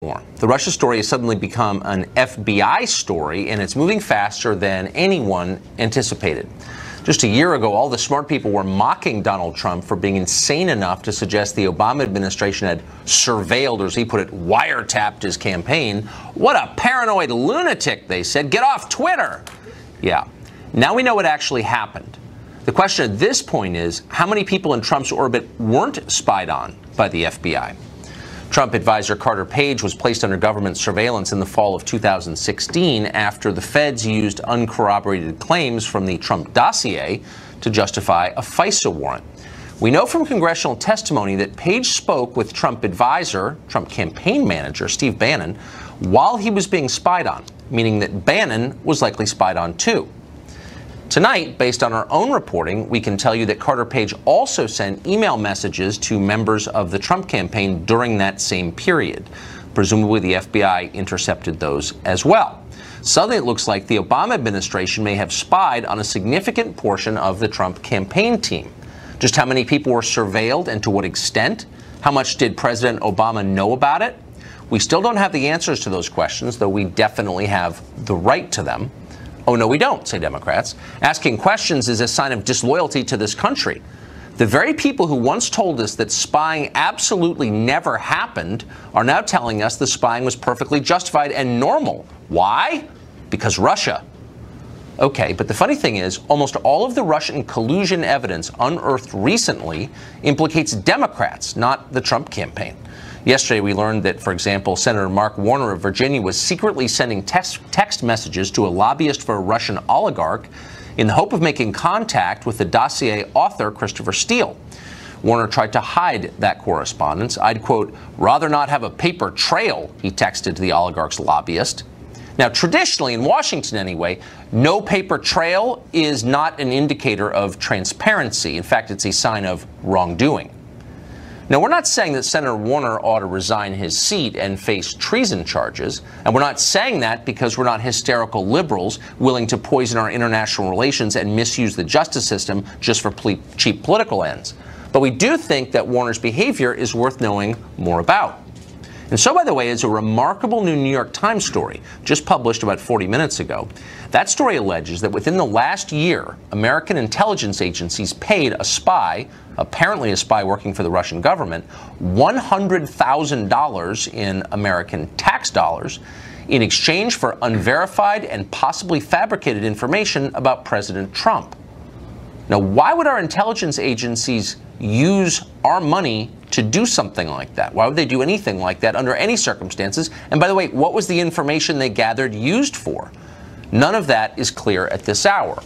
more. The Russia story has suddenly become an FBI story, and it's moving faster than anyone anticipated. Just a year ago, all the smart people were mocking Donald Trump for being insane enough to suggest the Obama administration had surveilled, or as he put it, wiretapped his campaign. What a paranoid lunatic, they said. Get off Twitter. Yeah. Now we know what actually happened. The question at this point is, how many people in Trump's orbit weren't spied on by the FBI? Trump advisor Carter Page was placed under government surveillance in the fall of 2016 after the feds used uncorroborated claims from the Trump dossier to justify a FISA warrant. We know from congressional testimony that Page spoke with Trump advisor, Trump campaign manager Steve Bannon, while he was being spied on, meaning that Bannon was likely spied on too. Tonight, based on our own reporting, we can tell you that Carter Page also sent email messages to members of the Trump campaign during that same period. Presumably, the FBI intercepted those as well. Suddenly, it looks like the Obama administration may have spied on a significant portion of the Trump campaign team. Just how many people were surveilled and to what extent? How much did President Obama know about it? We still don't have the answers to those questions, though we definitely have the right to them. Oh, no, we don't, say Democrats. Asking questions is a sign of disloyalty to this country. The very people who once told us that spying absolutely never happened are now telling us the spying was perfectly justified and normal. Why? Because Russia. Okay, but the funny thing is, almost all of the Russian collusion evidence unearthed recently implicates Democrats, not the Trump campaign. Yesterday, we learned that, for example, Senator Mark Warner of Virginia was secretly sending text messages to a lobbyist for a Russian oligarch in the hope of making contact with the dossier author, Christopher Steele. Warner tried to hide that correspondence. I'd, quote, rather not have a paper trail, he texted to the oligarch's lobbyist. Now, traditionally, in Washington anyway, no paper trail is not an indicator of transparency. In fact, it's a sign of wrongdoing. Now, we're not saying that Senator Warner ought to resign his seat and face treason charges, and we're not saying that because we're not hysterical liberals willing to poison our international relations and misuse the justice system just for cheap political ends. But we do think that Warner's behavior is worth knowing more about. And so, by the way, is a remarkable new New York Times story, just published about 40 minutes ago. That story alleges that within the last year, American intelligence agencies paid a spy, apparently a spy working for the Russian government, $100,000 in American tax dollars in exchange for unverified and possibly fabricated information about President Trump. Now, why would our intelligence agencies use our money to do something like that? Why would they do anything like that under any circumstances? And by the way, what was the information they gathered used for? None of that is clear at this hour.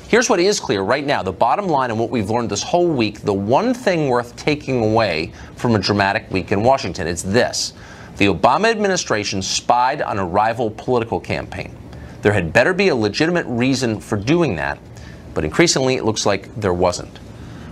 Here's what is clear right now. The bottom line and what we've learned this whole week, the one thing worth taking away from a dramatic week in Washington, is this. The Obama administration spied on a rival political campaign. There had better be a legitimate reason for doing that, but increasingly it looks like there wasn't.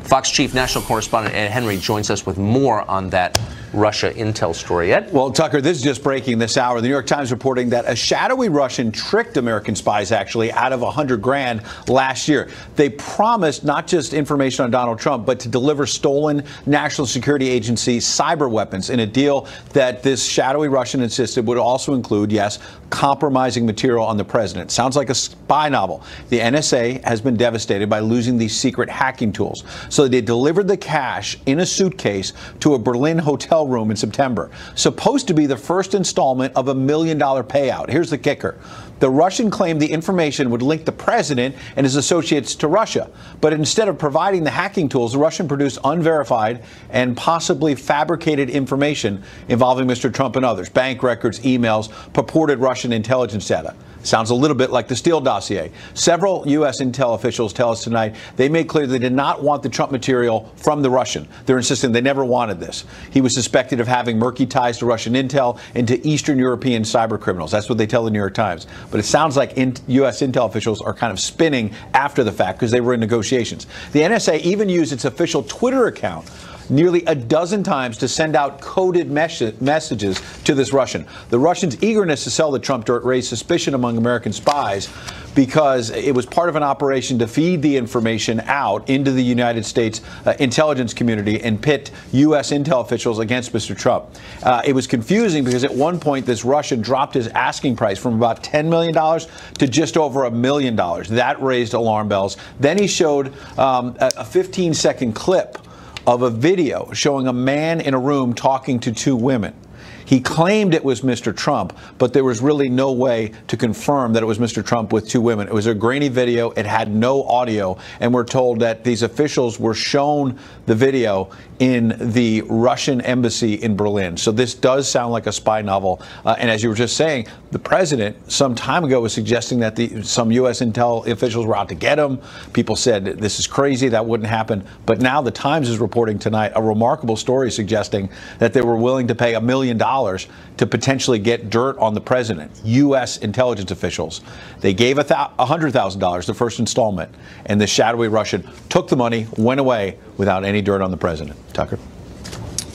Fox Chief National Correspondent Ed Henry joins us with more on that Russia intel story. Ed? Well, Tucker, this is just breaking this hour. The New York Times reporting that a shadowy Russian tricked American spies, actually, out of $100,000 last year. They promised not just information on Donald Trump, but to deliver stolen National Security Agency cyber weapons in a deal that this shadowy Russian insisted would also include, yes, compromising material on the president. Sounds like a spy novel. The NSA has been devastated by losing these secret hacking tools. So they delivered the cash in a suitcase to a Berlin hotel room in September. Supposed to be the first installment of $1 million payout. Here's the kicker. The Russian claimed the information would link the president and his associates to Russia. But instead of providing the hacking tools, the Russian produced unverified and possibly fabricated information involving Mr. Trump and others. Bank records, emails, purported Russian intelligence data. Sounds a little bit like the Steele dossier. Several U.S. intel officials tell us tonight they made clear they did not want the Trump material from the Russian. They're insisting they never wanted this. He was suspected of having murky ties to Russian intel and to Eastern European cyber criminals. That's what they tell the New York Times. But it sounds like U.S. intel officials are kind of spinning after the fact because they were in negotiations. The NSA even used its official Twitter account nearly a dozen times to send out coded messages to this Russian. The Russians' eagerness to sell the Trump dirt raised suspicion among American spies because it was part of an operation to feed the information out into the United States intelligence community and pit U.S. intel officials against Mr. Trump. It was confusing because at one point this Russian dropped his asking price from about $10 million to just over $1 million. That raised alarm bells. Then he showed a 15-second clip of a video showing a man in a room talking to two women. He claimed it was Mr. Trump, but there was really no way to confirm that it was Mr. Trump with two women. It was a grainy video. It had no audio. And we're told that these officials were shown the video in the Russian embassy in Berlin. So this does sound like a spy novel. And as you were just saying, the president some time ago was suggesting that some U.S. intel officials were out to get him. People said this is crazy. That wouldn't happen. But now the Times is reporting tonight a remarkable story suggesting that they were willing to pay $1 million to potentially get dirt on the president. U.S. intelligence officials. They gave $100,000, the first installment, and the shadowy Russian took the money, went away without any dirt on the president. Tucker?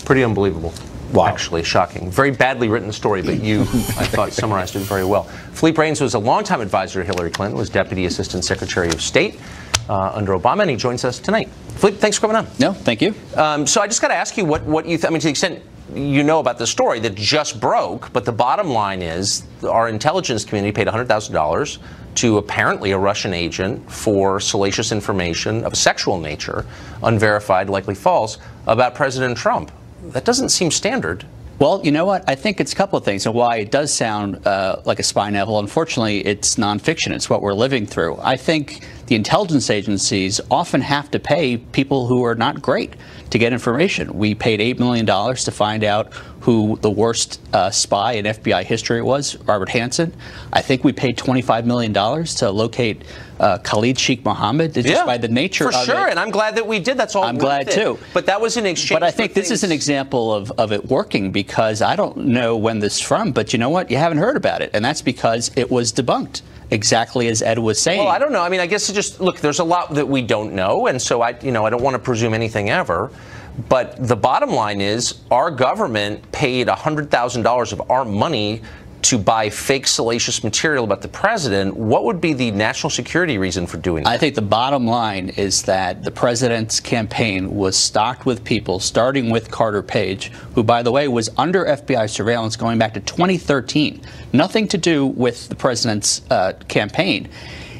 Pretty unbelievable. Wow. Actually, shocking. Very badly written story, but you, I thought, summarized it very well. Philippe Reines was a longtime advisor to Hillary Clinton, was Deputy Assistant Secretary of State under Obama, and he joins us tonight. Philippe, thanks for coming on. No, thank you. So I just got to ask you what you I mean, to the extent you know about the story that just broke, but the bottom line is our intelligence community paid $100,000 to apparently a Russian agent for salacious information of a sexual nature, unverified, likely false, about President Trump. That doesn't seem standard. Well, you know what? I think it's a couple of things. And why it does sound like a spy novel, unfortunately, it's nonfiction. It's what we're living through. I think the intelligence agencies often have to pay people who are not great to get information. We paid $8 million to find out who the worst spy in FBI history was, Robert Hansen. I think we paid $25 million to locate Khalid Sheikh Mohammed, just by the nature of it. For sure, and I'm glad that we did. That's all I'm glad too. But that was an exchange. But I think this is an example of it working, because I don't know when this is from, but you know what? You haven't heard about it, and that's because it was debunked. Exactly as Ed was saying. Well, I don't know. I mean, I guess look, there's a lot that we don't know, and so I don't want to presume anything ever. But the bottom line is our government paid $100,000 of our money to buy fake salacious material about the president. What would be the national security reason for doing that? I think the bottom line is that the president's campaign was stocked with people, starting with Carter Page, who, by the way, was under FBI surveillance going back to 2013. Nothing to do with the president's campaign.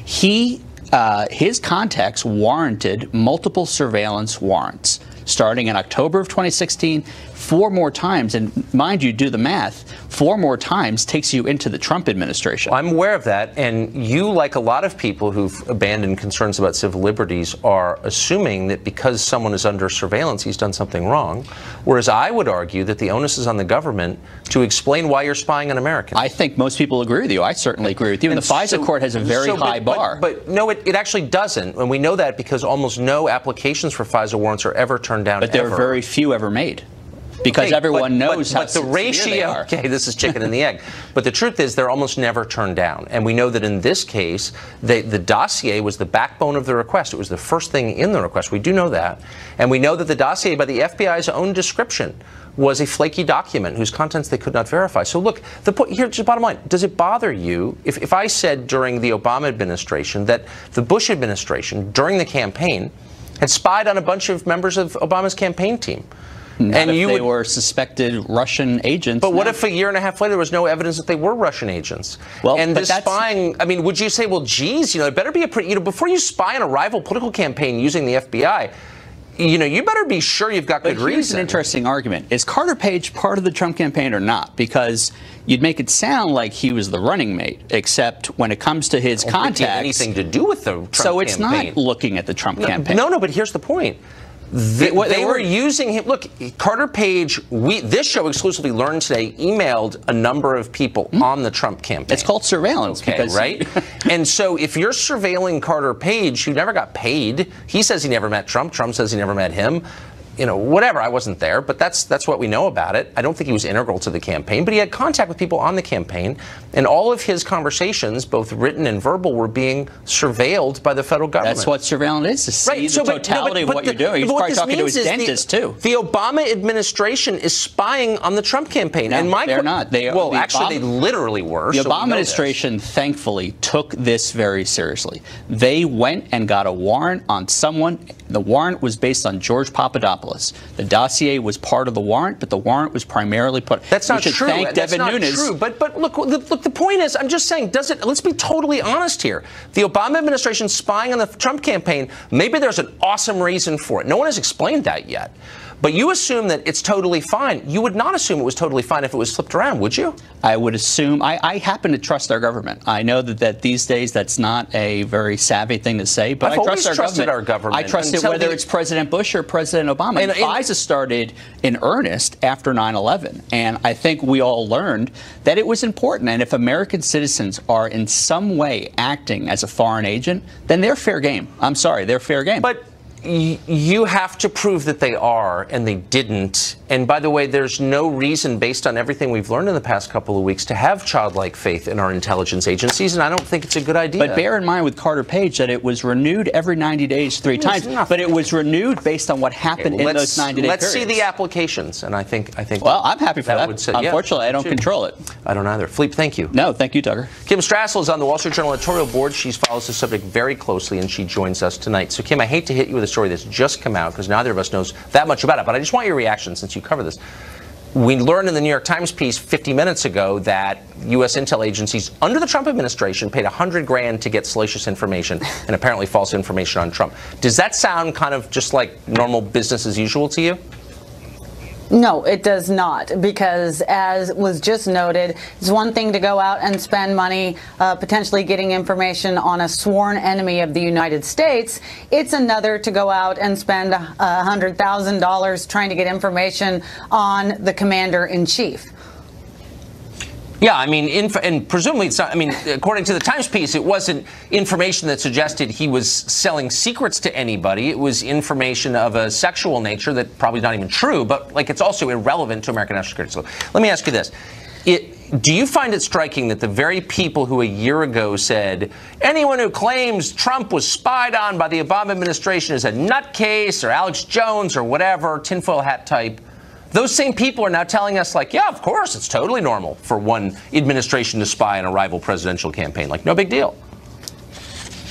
His contacts warranted multiple surveillance warrants, starting in October of 2016, 4 more times. And mind you, do the math, 4 more times takes you into the Trump administration. I'm aware of that. And you, like a lot of people who've abandoned concerns about civil liberties, are assuming that because someone is under surveillance, he's done something wrong. Whereas I would argue that the onus is on the government to explain why you're spying on Americans. I think most people agree with you. I certainly agree with you. And the FISA court has a very high bar. But no, it actually doesn't. And we know that because almost no applications for FISA warrants are ever turned down. But there are very few ever made. Because everyone knows how severe they are. Okay, this is chicken and the egg. But the truth is they're almost never turned down. And we know that in this case, the dossier was the backbone of the request. It was the first thing in the request. We do know that. And we know that the dossier, by the FBI's own description, was a flaky document whose contents they could not verify. So look, here's the bottom line. Does it bother you if I said during the Obama administration that the Bush administration, during the campaign, had spied on a bunch of members of Obama's campaign team? And they were suspected Russian agents. But what if a year and a half later there was no evidence that they were Russian agents? Well, and this spying, I mean, would you say, well, geez, it better be before you spy on a rival political campaign using the FBI, you better be sure you've got good reason. Here's an interesting argument. Is Carter Page part of the Trump campaign or not? Because you'd make it sound like he was the running mate, except when it comes to his contacts. Anything to do with the Trump campaign. So it's not looking at the Trump campaign. No, but here's the point. They were using him. Look, Carter Page, this show exclusively learned today, emailed a number of people on the Trump campaign. It's called surveillance. Okay, right? And so if you're surveilling Carter Page, who never got paid, he says he never met Trump. Trump says he never met him. whatever. I wasn't there, but that's what we know about it. I don't think he was integral to the campaign, but he had contact with people on the campaign, and all of his conversations, both written and verbal, were being surveilled by the federal government. That's what surveillance is, to see the totality of what you're doing. He's probably talking to his dentist, too. The Obama administration is spying on the Trump campaign. No, they're not. They literally were. The Obama administration, thankfully, took this very seriously. They went and got a warrant on someone. The warrant was based on George Papadopoulos. The dossier was part of the warrant, but the warrant was primarily put. That's not true. That's not true. But look, the point is, I'm just saying, let's be totally honest here. The Obama administration spying on the Trump campaign, maybe there's an awesome reason for it. No one has explained that yet. But you assume that it's totally fine. You would not assume it was totally fine if it was flipped around, would you? I would assume. I happen to trust our government. I know that these days that's not a very savvy thing to say, but I trust our government. I trust it whether it's President Bush or President Obama. And FISA started in earnest after 9/11, and I think we all learned that it was important. And if American citizens are in some way acting as a foreign agent, then they're fair game. I'm sorry, they're fair game. But you have to prove that they are, and they didn't. And by the way, there's no reason, based on everything we've learned in the past couple of weeks, to have childlike faith in our intelligence agencies, and I don't think it's a good idea. But bear in mind with Carter Page that it was renewed every 90 days 3 times, but it was renewed based on what happened in those 90-day periods. Let's see the applications, and I think. Well, I'm happy for that. Unfortunately, I don't control it. I don't either. Philippe, thank you. No, thank you, Tucker. Kim Strassel is on the Wall Street Journal editorial board. She follows the subject very closely, and she joins us tonight. So, Kim, I hate to hit you with a story that's just come out, because neither of us knows that much about it, but I just want your reaction since you cover this. We learned in the New York Times piece 50 minutes ago that U.S. intel agencies under the Trump administration paid $100,000 to get salacious information and apparently false information on Trump. Does that sound kind of just like normal business as usual to you? No, it does not, because as was just noted, it's one thing to go out and spend money potentially getting information on a sworn enemy of the United States. It's another to go out and spend $100,000 trying to get information on the commander-in-chief. Yeah, I mean, and presumably it's not, I mean, according to the Times piece, it wasn't information that suggested he was selling secrets to anybody. It was information of a sexual nature that probably not even true, but like it's also irrelevant to American national security. So let me ask you this. Do you find it striking that the very people who a year ago said anyone who claims Trump was spied on by the Obama administration is a nutcase or Alex Jones or whatever, tinfoil hat type, those same people are now telling us, like, yeah, of course, it's totally normal for one administration to spy on a rival presidential campaign. Like, no big deal.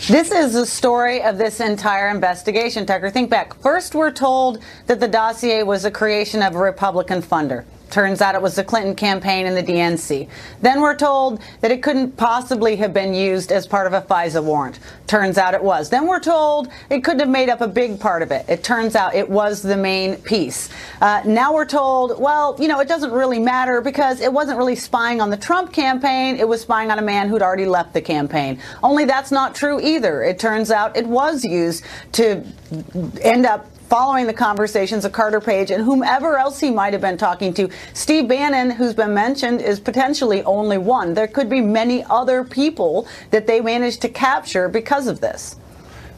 This is the story of this entire investigation, Tucker. Think back. First, we're told that the dossier was a creation of a Republican funder. Turns out it was the Clinton campaign and the DNC. Then we're told that it couldn't possibly have been used as part of a FISA warrant. Turns out it was. Then we're told it couldn't have made up a big part of it. It turns out it was the main piece. Now we're told, well, you know, it doesn't really matter because it wasn't really spying on the Trump campaign. It was spying on a man who'd already left the campaign. Only that's not true either. It turns out it was used to end up following the conversations of Carter Page and whomever else he might have been talking to. Steve Bannon, who's been mentioned, is potentially only one. There could be many other people that they managed to capture because of this.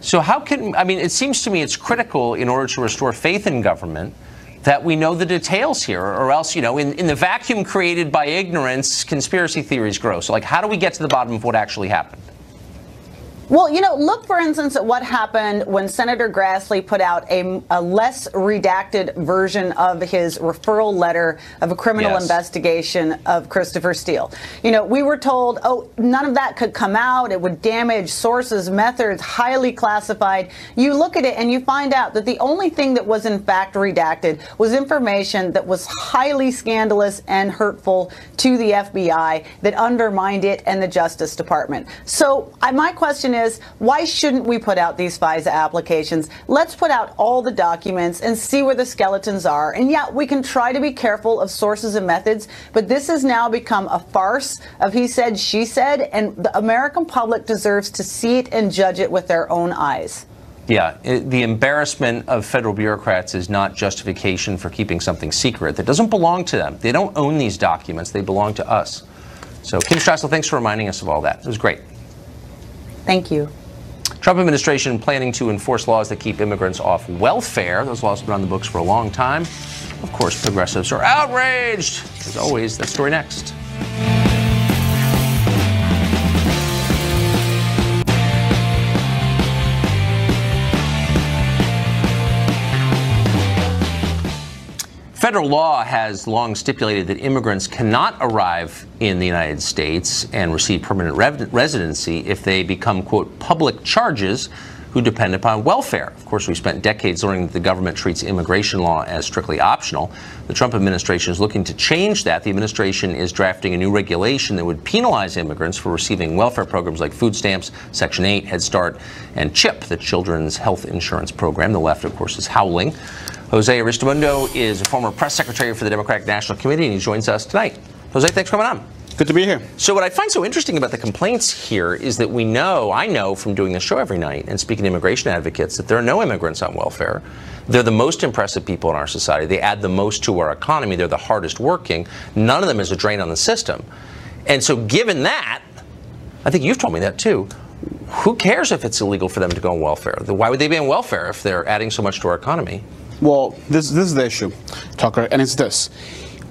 So how can, I mean, it seems to me it's critical in order to restore faith in government that we know the details here, or else, you know, in the vacuum created by ignorance, conspiracy theories grow. So, like, how do we get to the bottom of what actually happened? Well, you know, look, for instance, at what happened when Senator Grassley put out a less redacted version of his referral letter of a criminal investigation of Christopher Steele. You know, we were told, oh, none of that could come out. It would damage sources, methods, highly classified. You look at it and you find out that the only thing that was in fact redacted was information that was highly scandalous and hurtful to the FBI that undermined it and the Justice Department. So my question is, why shouldn't we put out these FISA applications? Let's put out all the documents and see where the skeletons are. And yeah, we can try to be careful of sources and methods, but this has now become a farce of he said, she said, and the American public deserves to see it and judge it with their own eyes. Yeah, the embarrassment of federal bureaucrats is not justification for keeping something secret that doesn't belong to them. They don't own these documents. They belong to us. So, Kim Strassel, thanks for reminding us of all that. It was great. Thank you. Trump administration planning to enforce laws that keep immigrants off welfare. Those laws have been on the books for a long time. Of course, progressives are outraged. As always, that story next. Federal law has long stipulated that immigrants cannot arrive in the United States and receive permanent residency if they become, quote, public charges who depend upon welfare. Of course, we spent decades learning that the government treats immigration law as strictly optional. The Trump administration is looking to change that. The administration is drafting a new regulation that would penalize immigrants for receiving welfare programs like food stamps, Section 8, Head Start, and CHIP, the Children's Health Insurance Program. The left, of course, is howling. Jose Aristimundo is a former press secretary for the Democratic National Committee, and he joins us tonight. Jose, thanks for coming on. Good to be here. So what I find so interesting about the complaints here is that I know from doing this show every night and speaking to immigration advocates, that there are no immigrants on welfare. They're the most impressive people in our society. They add the most to our economy. They're the hardest working. None of them is a drain on the system. And so given that, I think you've told me that too, who cares if it's illegal for them to go on welfare? Why would they be on welfare if they're adding so much to our economy? Well, this is the issue, Tucker, and it's this.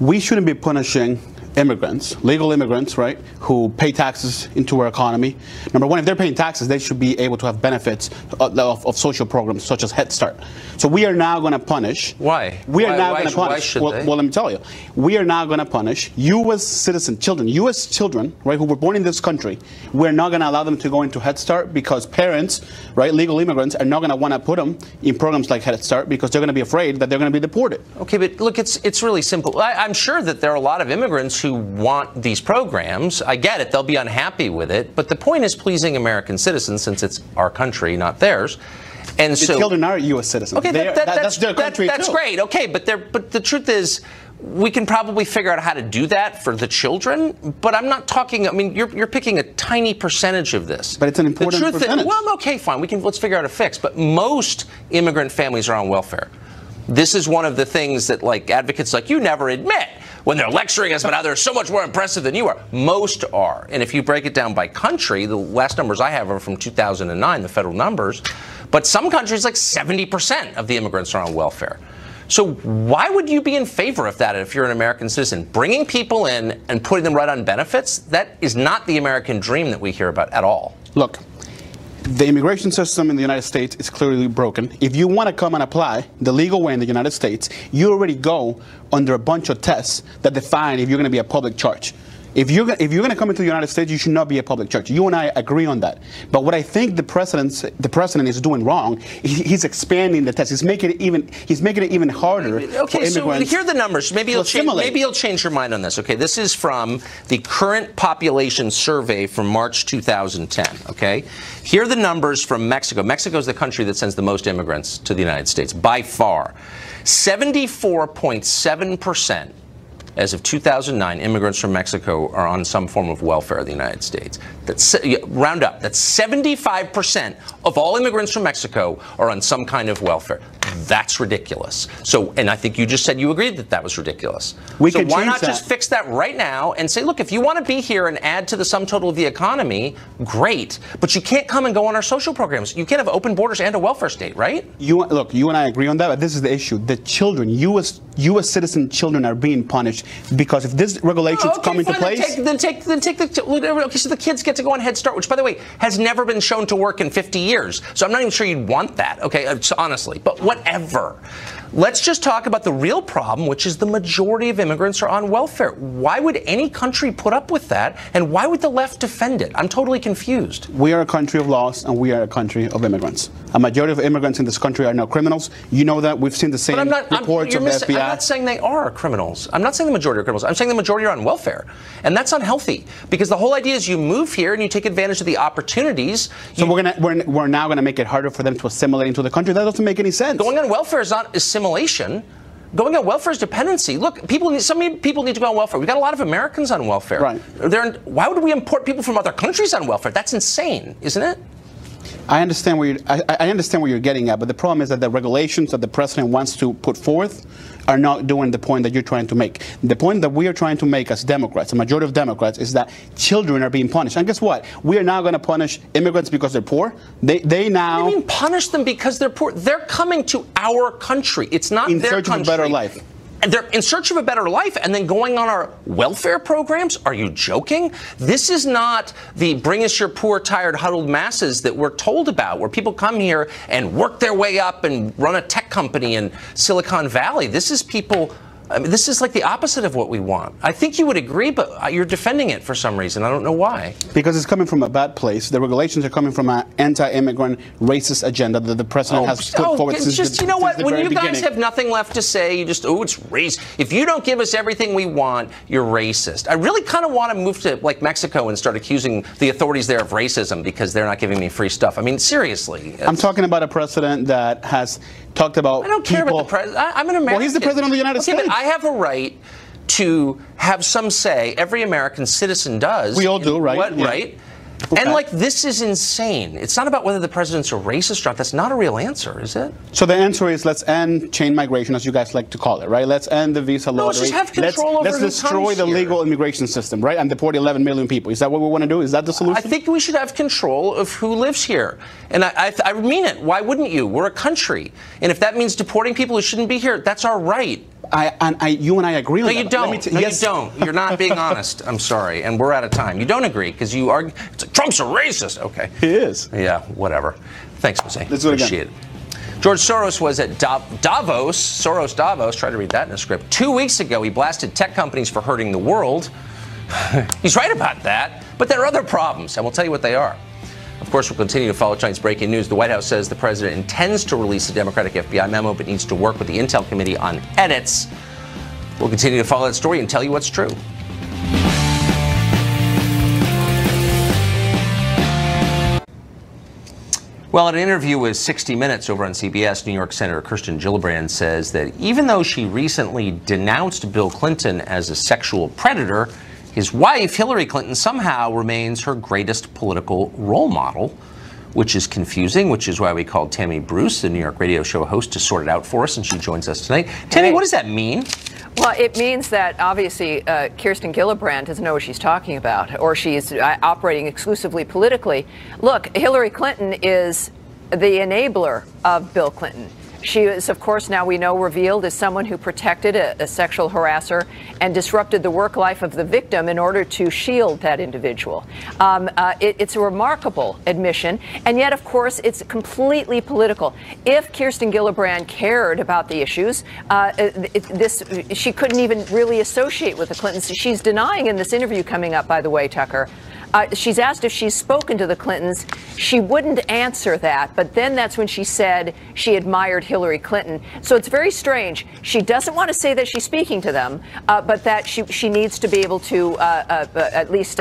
We shouldn't be punishing immigrants, legal immigrants, right, who pay taxes into our economy. Number one, if they're paying taxes, they should be able to have benefits of social programs such as Head Start. So we are now going to punish. Why? We are now going to punish. Why should they? Well, let me tell you. We are now going to punish U.S. citizen children, U.S. children, right, who were born in this country. We're not going to allow them to go into Head Start because parents, right, legal immigrants, are not going to want to put them in programs like Head Start because they're going to be afraid that they're going to be deported. Okay, but look, it's really simple. I'm sure that there are a lot of immigrants who want these programs. I get it. They'll be unhappy with it. But the point is pleasing American citizens, since it's our country, not theirs. And the so children are U.S. citizens. Okay, that's their country that's too. great. Okay, but the truth is, we can probably figure out how to do that for the children. But I'm not talking. I mean, you're picking a tiny percentage of this. But it's an important percentage. Well, okay, fine. Let's figure out a fix. But most immigrant families are on welfare. This is one of the things that, like, advocates like you never admit when they're lecturing us about how they're so much more impressive than you are. Most are. And if you break it down by country, the last numbers I have are from 2009, the federal numbers. But some countries, like 70% of the immigrants are on welfare. So why would you be in favor of that if you're an American citizen? Bringing people in and putting them right on benefits, that is not the American dream that we hear about at all. Look, the immigration system in the United States is clearly broken. If you want to come and apply the legal way in the United States, you already go under a bunch of tests that define if you're going to be a public charge. If you're going to come into the United States, you should not be a public charge. You and I agree on that. But what I think the president is doing wrong, he's expanding the test. He's making it even harder. Okay, so here are the numbers. Maybe you'll change your mind on this. Okay, this is from the current population survey from March 2010. Okay, here are the numbers from Mexico. Mexico is the country that sends the most immigrants to the United States by far. 74.7%. As of 2009, immigrants from Mexico are on some form of welfare in the United States. That's round up. That's 75% of all immigrants from Mexico are on some kind of welfare. That's ridiculous. So, and I think you just said you agreed that that was ridiculous. So why not just fix that right now and say, look, if you want to be here and add to the sum total of the economy, great. But you can't come and go on our social programs. You can't have open borders and a welfare state, right? Look, you and I agree on that, but this is the issue. The children, U.S. citizen children, are being punished because if this regulations come into place, so the kids get to go on Head Start, which, by the way, has never been shown to work in 50 years. So I'm not even sure you'd want that. Okay, honestly, but whatever. Let's just talk about the real problem, which is the majority of immigrants are on welfare. Why would any country put up with that, and why would the left defend it? I'm totally confused. We are a country of laws, and we are a country of immigrants. A majority of immigrants in this country are now criminals. You know that. We've seen the same reports of the FBI. I'm not saying they are criminals. I'm not saying the majority are criminals. I'm saying the majority are on welfare, and that's unhealthy because the whole idea is you move here and you take advantage of the opportunities. So we're now going to make it harder for them to assimilate into the country. That doesn't make any sense. Going on welfare is not assimilation. Going on welfare is dependency. Look, some people need to go on welfare. We've got a lot of Americans on welfare. Right. Why would we import people from other countries on welfare? That's insane, isn't it? I understand where you're getting at, but the problem is that the regulations that the president wants to put forth are not doing the point that you're trying to make. The point that we are trying to make as Democrats, a majority of Democrats, is that children are being punished. And guess what? We are now going to punish immigrants because they're poor. They now... What do you mean punish them because they're poor? They're coming to our country. It's not their country. In search of a better life. And they're in search of a better life and then going on our welfare programs? Are you joking? This is not the bring us your poor, tired, huddled masses that we're told about, where people come here and work their way up and run a tech company in Silicon Valley. This is people... I mean, this is like the opposite of what we want. I think you would agree, but you're defending it for some reason. I don't know why. Because it's coming from a bad place. The regulations are coming from an anti-immigrant, racist agenda that the president has put forward since just, you know what? When you guys have nothing left to say, you just, it's race. If you don't give us everything we want, you're racist. I really kind of want to move to like Mexico and start accusing the authorities there of racism because they're not giving me free stuff. I mean, seriously. I'm talking about a president that has talked about I don't care about the president. I'm an American. Well, he's the president of the United States. But I have a right to have some say. Every American citizen does. We all do, right? What, yeah. right? Okay. And like, this is insane. It's not about whether the president's a racist or not. That's not a real answer, is it? So the answer is let's end chain migration, as you guys like to call it, right? Let's end the visa lottery. Let's just have control over let's destroy the legal immigration system, right? And deport 11 million people. Is that what we want to do? Is that the solution? I think we should have control of who lives here. And I mean it. Why wouldn't you? We're a country. And if that means deporting people who shouldn't be here, that's our right. You and I agree on that. No, you don't. No, yes. You don't. You're not being honest. I'm sorry. And we're out of time. You don't agree because you argue. Trump's a racist. Okay. He is. Yeah, whatever. Thanks, Jose. Let's do it again. Appreciate it. George Soros was at Davos, try to read that in a script. 2 weeks ago, he blasted tech companies for hurting the world. He's right about that. But there are other problems, and we'll tell you what they are. Of course, we'll continue to follow tonight's breaking news. The White House says the president intends to release a Democratic FBI memo, but needs to work with the Intel Committee on edits. We'll continue to follow that story and tell you what's true. Well, in an interview with 60 Minutes over on CBS, New York Senator Kirsten Gillibrand says that even though she recently denounced Bill Clinton as a sexual predator, his wife, Hillary Clinton, somehow remains her greatest political role model, which is confusing, which is why we called Tammy Bruce, the New York radio show host, to sort it out for us, and she joins us tonight. Tammy, what does that mean? Well, it means that obviously Kirsten Gillibrand doesn't know what she's talking about, or she's operating exclusively politically. Look, Hillary Clinton is the enabler of Bill Clinton. She is, of course, now we know, revealed as someone who protected a sexual harasser and disrupted the work life of the victim in order to shield that individual. It's a remarkable admission, and yet, of course, it's completely political. If Kirsten Gillibrand cared about the issues, she couldn't even really associate with the Clintons. She's denying in this interview coming up, by the way, Tucker. She's asked if she's spoken to the Clintons. She wouldn't answer that, but then that's when she said she admired Hillary Clinton. So it's very strange. She doesn't want to say that she's speaking to them, but that she needs to be able to at least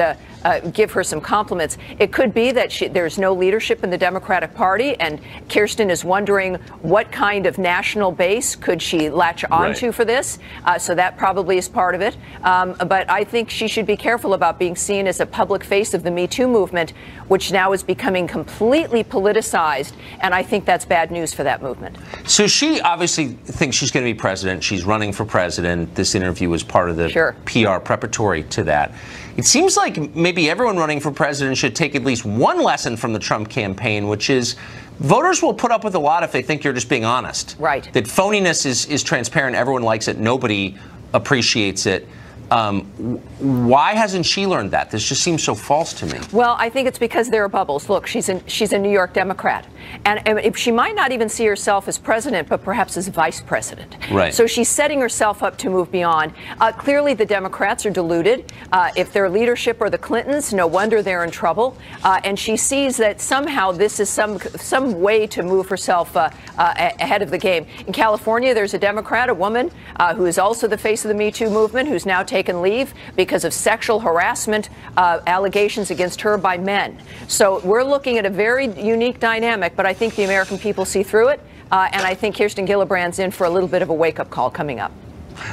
give her some compliments. It could be that there's no leadership in the Democratic Party, and Kirsten is wondering what kind of national base could she latch onto for this. So that probably is part of it. But I think she should be careful about being seen as a public face of the Me Too movement, which now is becoming completely politicized. And I think that's bad news for that movement. So she obviously thinks she's going to be president. She's running for president. This interview was part of the PR preparatory to that. It seems like maybe everyone running for president should take at least one lesson from the Trump campaign, which is voters will put up with a lot if they think you're just being honest. Right. That phoniness is transparent. Everyone likes it. Nobody appreciates it. Why hasn't she learned that? This just seems so false to me. Well, I think it's because there are bubbles. Look, she's a New York Democrat. And if she might not even see herself as president, but perhaps as vice president. Right. So she's setting herself up to move beyond. Clearly, the Democrats are deluded. If their leadership are the Clintons, no wonder they're in trouble. And she sees that somehow this is some way to move herself ahead of the game. In California, there's a Democrat, a woman, who is also the face of the Me Too movement, who's now taken leave because of sexual harassment allegations against her by men. So we're looking at a very unique dynamic, but I think the American people see through it, and I think Kirsten Gillibrand's in for a little bit of a wake-up call coming up.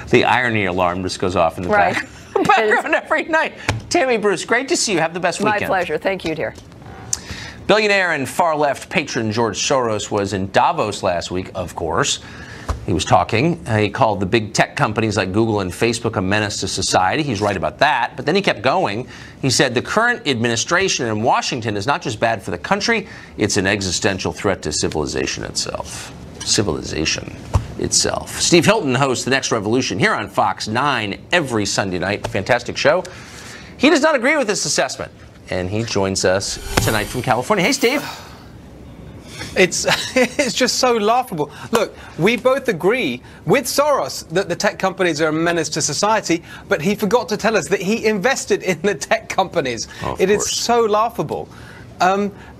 The irony alarm just goes off in the background every night. Tammy Bruce, great to see you. Have the best weekend. My pleasure. Thank you, dear. Billionaire and far-left patron George Soros was in Davos last week, of course. He was talking. He called the big tech companies like Google and Facebook a menace to society. He's right about that. But then he kept going. He said the current administration in Washington is not just bad for the country, it's an existential threat to civilization itself. Civilization itself. Steve Hilton hosts The Next Revolution here on Fox 9 every Sunday night. Fantastic show. He does not agree with this assessment, and he joins us tonight from California. Hey, Steve. It's just so laughable. Look, we both agree with Soros that the tech companies are a menace to society, but he forgot to tell us that he invested in the tech companies. It is so laughable.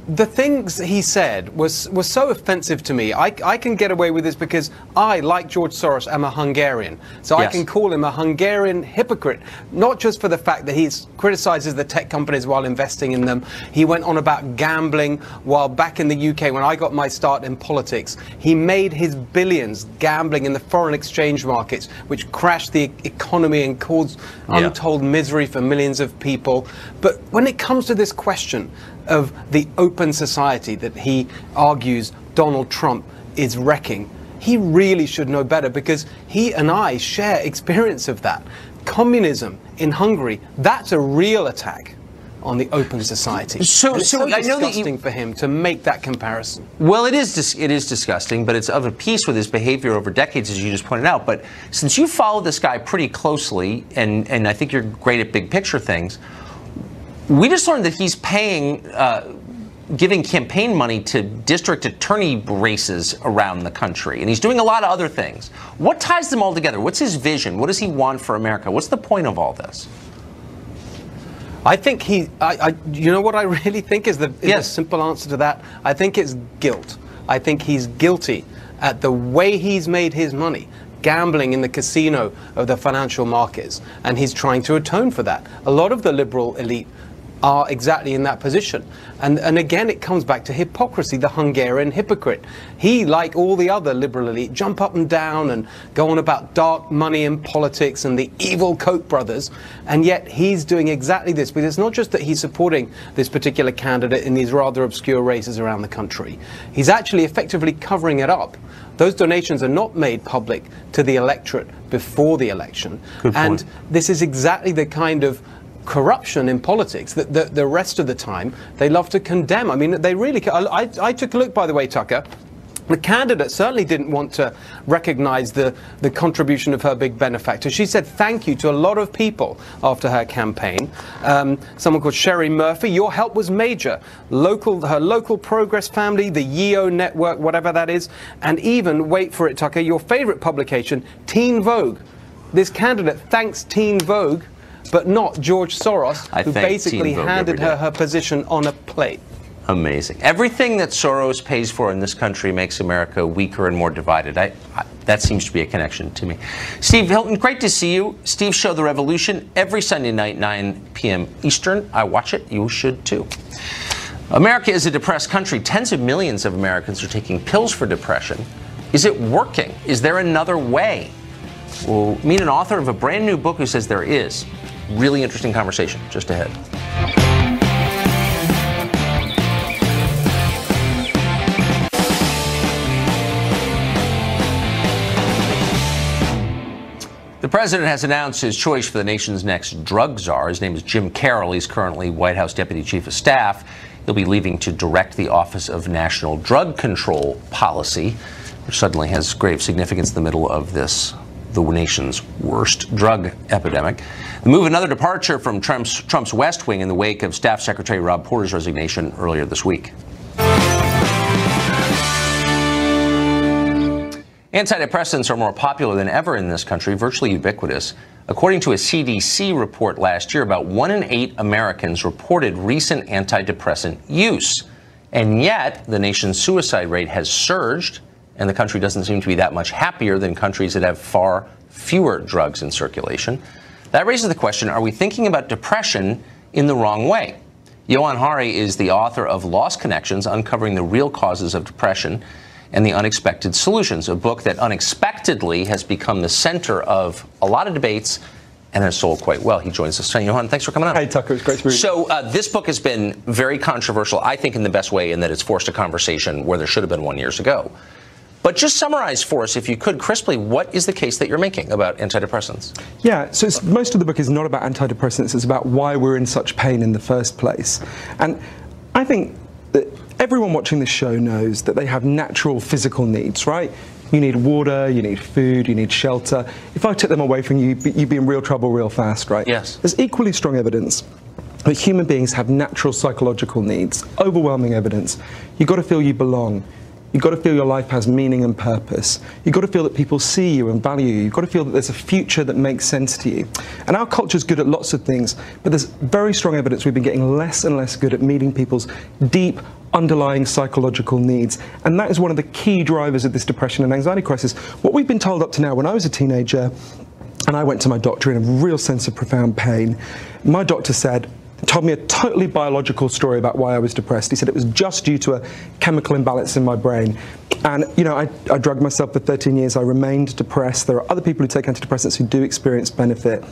The things he said was so offensive to me. I can get away with this because I, like George Soros, am a Hungarian. So yes. I can call him a Hungarian hypocrite, not just for the fact that he criticizes the tech companies while investing in them. He went on about gambling while back in the UK, when I got my start in politics, he made his billions gambling in the foreign exchange markets, which crashed the economy and caused untold misery for millions of people. But when it comes to this question of the open society that he argues Donald Trump is wrecking, he really should know better, because he and I share experience of that. Communism in Hungary, that's a real attack on the open society. So it's so disgusting for him to make that comparison. Well, it is disgusting, but it's of a piece with his behavior over decades, as you just pointed out. But since you follow this guy pretty closely, and I think you're great at big picture things, we just learned that he's paying, giving campaign money to district attorney races around the country, and he's doing a lot of other things. What ties them all together? What's his vision? What does he want for America? What's the point of all this? I think you know what I really think is the simple answer to that? I think it's guilt. I think he's guilty at the way he's made his money, gambling in the casino of the financial markets, and he's trying to atone for that. A lot of the liberal elite are exactly in that position. And again, it comes back to hypocrisy, the Hungarian hypocrite. He, like all the other liberal elite, jump up and down and go on about dark money in politics and the evil Koch brothers, and yet he's doing exactly this. But it's not just that he's supporting this particular candidate in these rather obscure races around the country. He's actually effectively covering it up. Those donations are not made public to the electorate before the election. And this is exactly the kind of corruption in politics that the rest of the time they love to condemn. I mean, they really... I took a look, by the way, Tucker. The candidate certainly didn't want to recognize the contribution of her big benefactor. She said thank you to a lot of people after her campaign. Someone called Sherry Murphy, your help was major. Her local Progress family, the YEO network, whatever that is, and even, wait for it, Tucker, your favorite publication, Teen Vogue. This candidate thanks Teen Vogue, but not George Soros, who basically handed her position on a plate. Amazing. Everything that Soros pays for in this country makes America weaker and more divided. That seems to be a connection to me. Steve Hilton, great to see you. Steve's show, The Revolution, every Sunday night, 9 p.m. Eastern. I watch it. You should, too. America is a depressed country. Tens of millions of Americans are taking pills for depression. Is it working? Is there another way? We'll meet an author of a brand new book who says there is. Really interesting conversation just ahead. The president has announced his choice for the nation's next drug czar. His name is Jim Carroll. He's currently White House Deputy Chief of Staff. He'll be leaving to direct the Office of National Drug Control Policy, which suddenly has grave significance in the middle of the nation's worst drug epidemic. The move, another departure from Trump's West Wing in the wake of Staff Secretary Rob Porter's resignation earlier this week. Antidepressants are more popular than ever in this country, virtually ubiquitous. According to a CDC report last year, about 1 in 8 Americans reported recent antidepressant use. And yet, the nation's suicide rate has surged, and the country doesn't seem to be that much happier than countries that have far fewer drugs in circulation. That raises the question, are we thinking about depression in the wrong way? Johan Hari is the author of Lost Connections, Uncovering the Real Causes of Depression and the Unexpected Solutions, a book that unexpectedly has become the center of a lot of debates and has sold quite well. He joins us tonight. Johan, thanks for coming on. Hey, Tucker, it's great to be with you. So this book has been very controversial, I think, in the best way, in that it's forced a conversation where there should have been one years ago. But just summarize for us, if you could, crisply, what is the case that you're making about antidepressants? Yeah, so most of the book is not about antidepressants, it's about why we're in such pain in the first place. And I think that everyone watching this show knows that they have natural physical needs, right? You need water, you need food, you need shelter. If I took them away from you, you'd be in real trouble real fast, right? Yes. There's equally strong evidence that human beings have natural psychological needs, overwhelming evidence. You've got to feel you belong. You've got to feel your life has meaning and purpose. You've got to feel that people see you and value you. You've got to feel that there's a future that makes sense to you. And our culture's good at lots of things, but there's very strong evidence we've been getting less and less good at meeting people's deep, underlying psychological needs. And that is one of the key drivers of this depression and anxiety crisis. What we've been told up to now, when I was a teenager, and I went to my doctor in a real sense of profound pain, my doctor told me a totally biological story about why I was depressed. He said it was just due to a chemical imbalance in my brain. And, you know, I drugged myself for 13 years. I remained depressed. There are other people who take antidepressants who do experience benefit.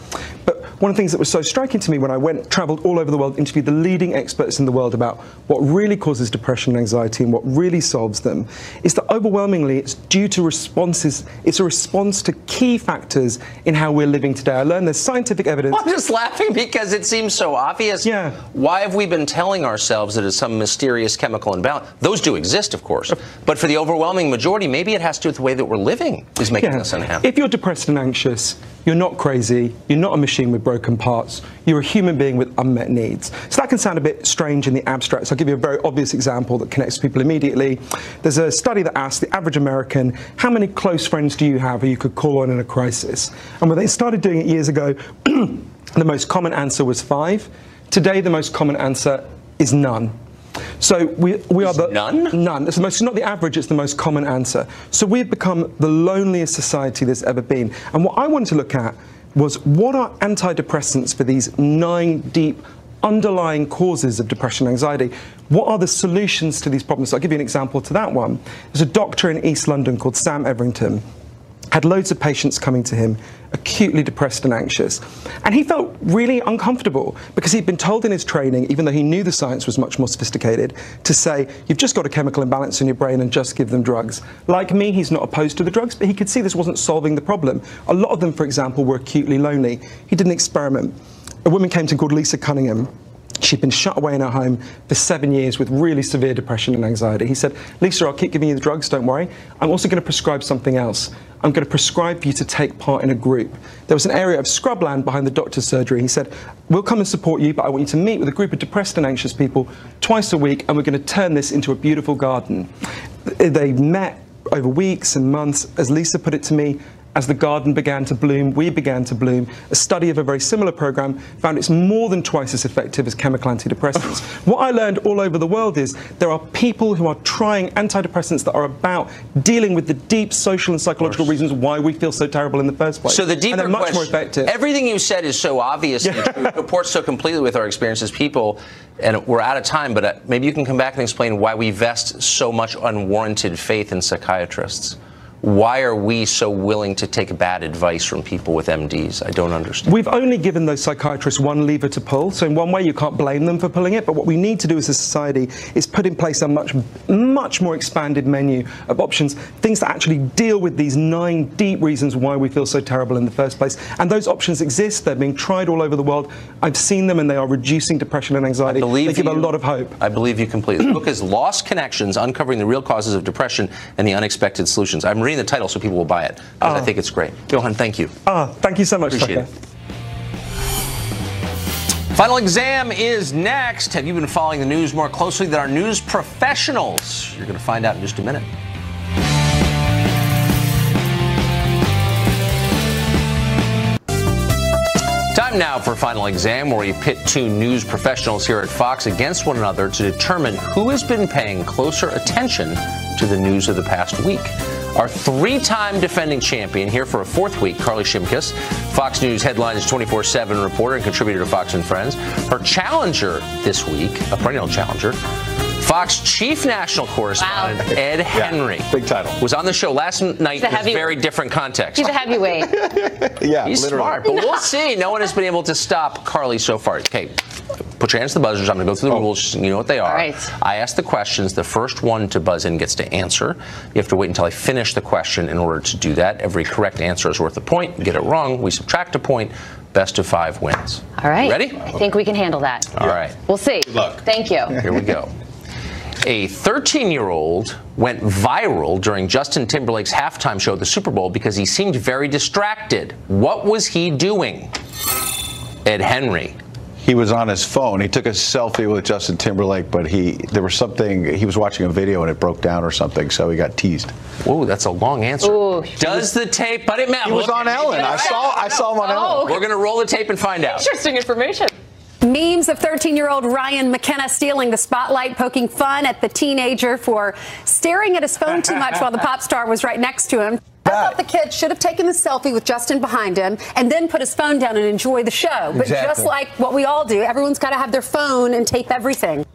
But one of the things that was so striking to me when I traveled all over the world, interviewed the leading experts in the world about what really causes depression and anxiety and what really solves them, is that overwhelmingly it's due to responses. It's a response to key factors in how we're living today. I learned there's scientific evidence. I'm just laughing because it seems so obvious. Yeah. Why have we been telling ourselves that it's some mysterious chemical imbalance? Those do exist, of course. But for the overwhelming majority, maybe it has to do with the way that we're living is making us unhappy. If you're depressed and anxious, you're not crazy, you're not a machine with broken parts, you're a human being with unmet needs. So that can sound a bit strange in the abstract, so I'll give you a very obvious example that connects people immediately. There's a study that asked the average American, how many close friends do you have who you could call on in a crisis? And when they started doing it years ago, the most common answer was 5. Today, the most common answer is none. So we are the none? None. It's not the average, it's the most common answer. So we've become the loneliest society there's ever been. And what I wanted to look at was what are antidepressants for these 9 deep underlying causes of depression and anxiety? What are the solutions to these problems? So I'll give you an example to that one. There's a doctor in East London called Sam Everington. Had loads of patients coming to him, acutely depressed and anxious. And he felt really uncomfortable because he'd been told in his training, even though he knew the science was much more sophisticated, to say, you've just got a chemical imbalance in your brain and just give them drugs. Like me, he's not opposed to the drugs, but he could see this wasn't solving the problem. A lot of them, for example, were acutely lonely. He did an experiment. A woman came to him called Lisa Cunningham. She'd been shut away in her home for 7 years with really severe depression and anxiety. He said, Lisa, I'll keep giving you the drugs, don't worry. I'm also going to prescribe something else. I'm going to prescribe for you to take part in a group. There was an area of scrubland behind the doctor's surgery. He said, we'll come and support you, but I want you to meet with a group of depressed and anxious people twice a week, and we're going to turn this into a beautiful garden. They met over weeks and months. As Lisa put it to me, as the garden began to bloom, we began to bloom. A study of a very similar program found it's more than twice as effective as chemical antidepressants. What I learned all over the world is there are people who are trying antidepressants that are about dealing with the deep social and psychological reasons why we feel so terrible in the first place. So the deeper and they're much question, more effective. Everything you said is so obvious and true, comports so completely with our experience as people, and we're out of time, but maybe you can come back and explain why we vest so much unwarranted faith in psychiatrists. Why are we so willing to take bad advice from people with MDs? I don't understand. We've only given those psychiatrists one lever to pull. So in one way, you can't blame them for pulling it. But what we need to do as a society is put in place a much more expanded menu of options, things that actually deal with these 9 deep reasons why we feel so terrible in the first place. And those options exist. They're being tried all over the world. I've seen them, and they are reducing depression and anxiety. They give a lot of hope. I believe you completely. The book is Lost Connections, Uncovering the Real Causes of Depression and the Unexpected Solutions. I'm reading the title so people will buy it, because I think it's great. Johan, thank you. Thank you so much, Appreciate it. Final exam is next. Have you been following the news more closely than our news professionals? You're going to find out in just a minute. Time now for Final Exam, where we pit 2 news professionals here at Fox against one another to determine who has been paying closer attention to the news of the past week. Our 3-time defending champion here for a 4th week, Carly Shimkus, Fox News Headlines 24/7 reporter and contributor to Fox and Friends. Her challenger this week, a perennial challenger, Fox chief national correspondent Ed Henry. Yeah, big title. Was on the show last night in a very different context. He's a heavyweight. Yeah, he's literally. smart, but we'll see. No one has been able to stop Carly so far. Okay, put your hands to the buzzers. I'm going to go through the rules so you know what they are. All right. I ask the questions. The first one to buzz in gets to answer. You have to wait until I finish the question in order to do that. Every correct answer is worth a point. Get it wrong, we subtract a point. Best of 5 wins. All right. Ready? I think we can handle that. All right. We'll see. Good luck. Thank you. Here we go. A 13-year-old went viral during Justin Timberlake's halftime show at the Super Bowl because he seemed very distracted. What was he doing? Ed Henry. He was on his phone. He took a selfie with Justin Timberlake, but he was watching a video and it broke down or something, so he got teased. Whoa, that's a long answer. Ooh. Does the tape, but it matters. He was on Ellen. I saw him on Ellen. We're going to roll the tape and find out. Interesting information. Memes of 13-year-old Ryan McKenna stealing the spotlight, poking fun at the teenager for staring at his phone too much while the pop star was right next to him. I thought the kid should have taken the selfie with Justin behind him and then put his phone down and enjoy the show. But just like what we all do, everyone's got to have their phone and tape everything.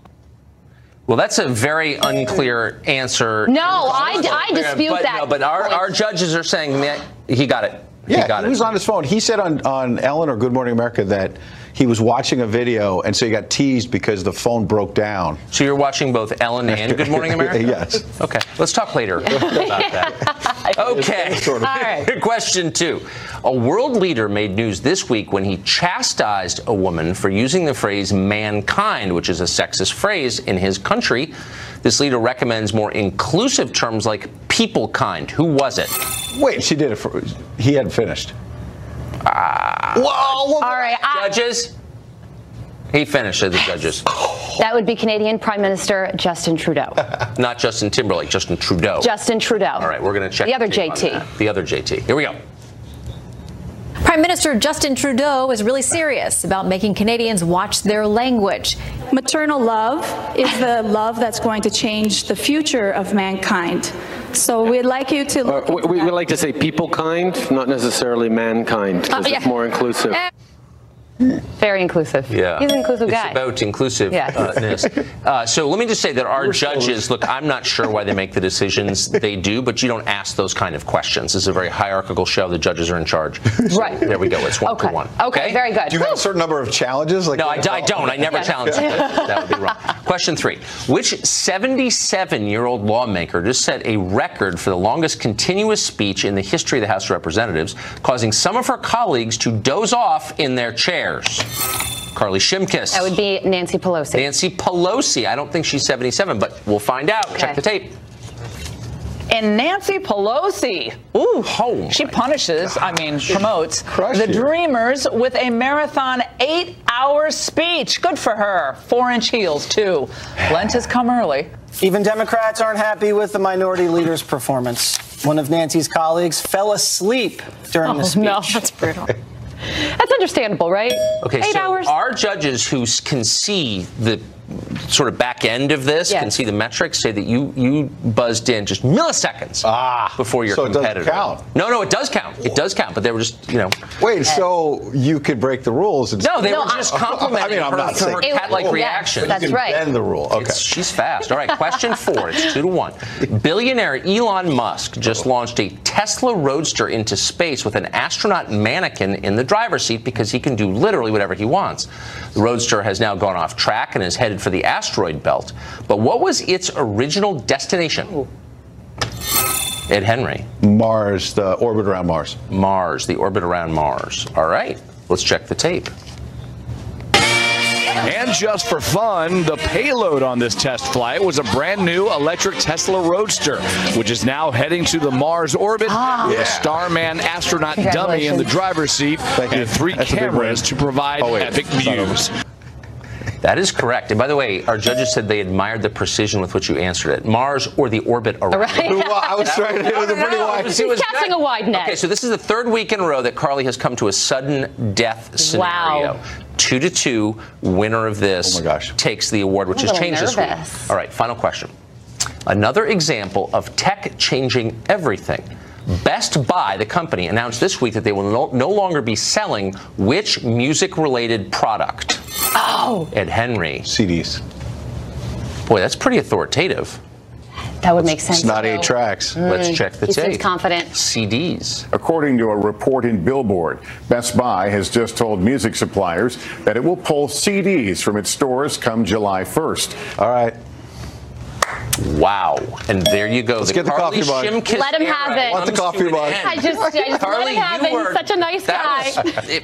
Well, that's a very unclear answer. No, I dispute that. No, but our judges are saying that he got it. Yeah, he was on his phone. He said on Ellen or Good Morning America that he was watching a video, and so he got teased because the phone broke down. So you're watching both Ellen and Good Morning America? Yes. Okay, let's talk later about that. Okay, All right. Question 2. A world leader made news this week when he chastised a woman for using the phrase mankind, which is a sexist phrase in his country. This leader recommends more inclusive terms like people kind. Who was it? Wait, she did it for. He hadn't finished. Whoa! All right. Judges? He finished as the judges. That would be Canadian Prime Minister Justin Trudeau. Not Justin Timberlake, Justin Trudeau. Justin Trudeau. All right, we're going to check the other tape on JT. that. The other JT. Here we go. Prime Minister Justin Trudeau is really serious about making Canadians watch their language. Maternal love is the love that's going to change the future of mankind. So we'd like you to look we would like to say people kind, not necessarily mankind, because it's more inclusive. Very inclusive. Yeah. He's an inclusive guy. It's about inclusiveness. So let me just say that our judges, look, I'm not sure why they make the decisions they do, but you don't ask those kind of questions. This is a very hierarchical show. The judges are in charge. So right. There we go. It's 1-1. Okay, very good. Do you have a certain number of challenges? No, I don't. I never challenge it. That would be wrong. Question 3. Which 77-year-old lawmaker just set a record for the longest continuous speech in the history of the House of Representatives, causing some of her colleagues to doze off in their chairs? Carly Shimkus. That would be Nancy Pelosi. Nancy Pelosi. I don't think she's 77, but we'll find out. Okay. Check the tape. And Nancy Pelosi, she punishes, promotes the Dreamers with a marathon 8-hour speech. Good for her. 4-inch heels, too. Lent has come early. Even Democrats aren't happy with the minority leader's performance. One of Nancy's colleagues fell asleep during the speech. No, that's brutal. That's understandable, right? Okay, 8 so hours. our judges who can see the sort of back end of this, Yes. can see the metrics, say that you buzzed in just milliseconds before your competitor. It doesn't count. No, it does count. It does count, but they were just, Wait, so you could break the rules? And No, they were just complimenting I'm her not for her saying cat-like Yes, reaction. that's right. bend the rule. Okay. She's fast. All right, question 4. It's 2-1. Billionaire Elon Musk just launched a Tesla Roadster into space with an astronaut mannequin in the driver's seat because he can do literally whatever he wants. The Roadster has now gone off track and is headed for the asteroid belt. But what was its original destination? Ed Henry. Mars, the orbit around Mars. Mars, the orbit around Mars. All right, let's check the tape. And just for fun, the payload on this test flight was a brand new electric Tesla Roadster, which is now heading to the Mars orbit with a Starman astronaut dummy in the driver's seat and 3 cameras to provide epic views. That is correct. And by the way, our judges said they admired the precision with which you answered it. Mars or the orbit around. Right. I was trying to do it pretty wide. She's casting a wide net. Okay, so this is the 3rd week in a row that Carly has come to a sudden death scenario. Wow. 2-2. Winner of this takes the award, which has changed this week. All right, final question. Another example of tech changing everything. Best Buy, the company, announced this week that they will no longer be selling which music-related product? Oh. Ed Henry. CDs. Boy, that's pretty authoritative. That would make sense. It's not too. 8 tracks. Let's check the He tape. seems confident. CDs. According to a report in Billboard, Best Buy has just told music suppliers that it will pull CDs from its stores come July 1st. All right. Wow. And there you go. Let's get the coffee mug. Let him have it. Want the coffee mug. I just let him have it. He's such a nice guy.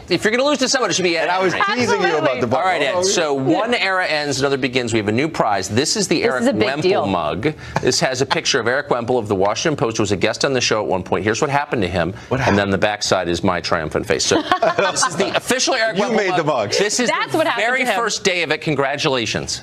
If you're going to lose to someone, it should be Ed. And I was teasing you about the mug. All right, Ed. So one era ends, another begins. We have a new prize. This is the Eric Wemple mug. This has a picture of Eric Wemple of the Washington Post, who was a guest on the show at one point. Here's what happened to him. And then the backside is my triumphant face. So this is the official Eric Wemple mug. You made the mug. This is the very first day of it. Congratulations.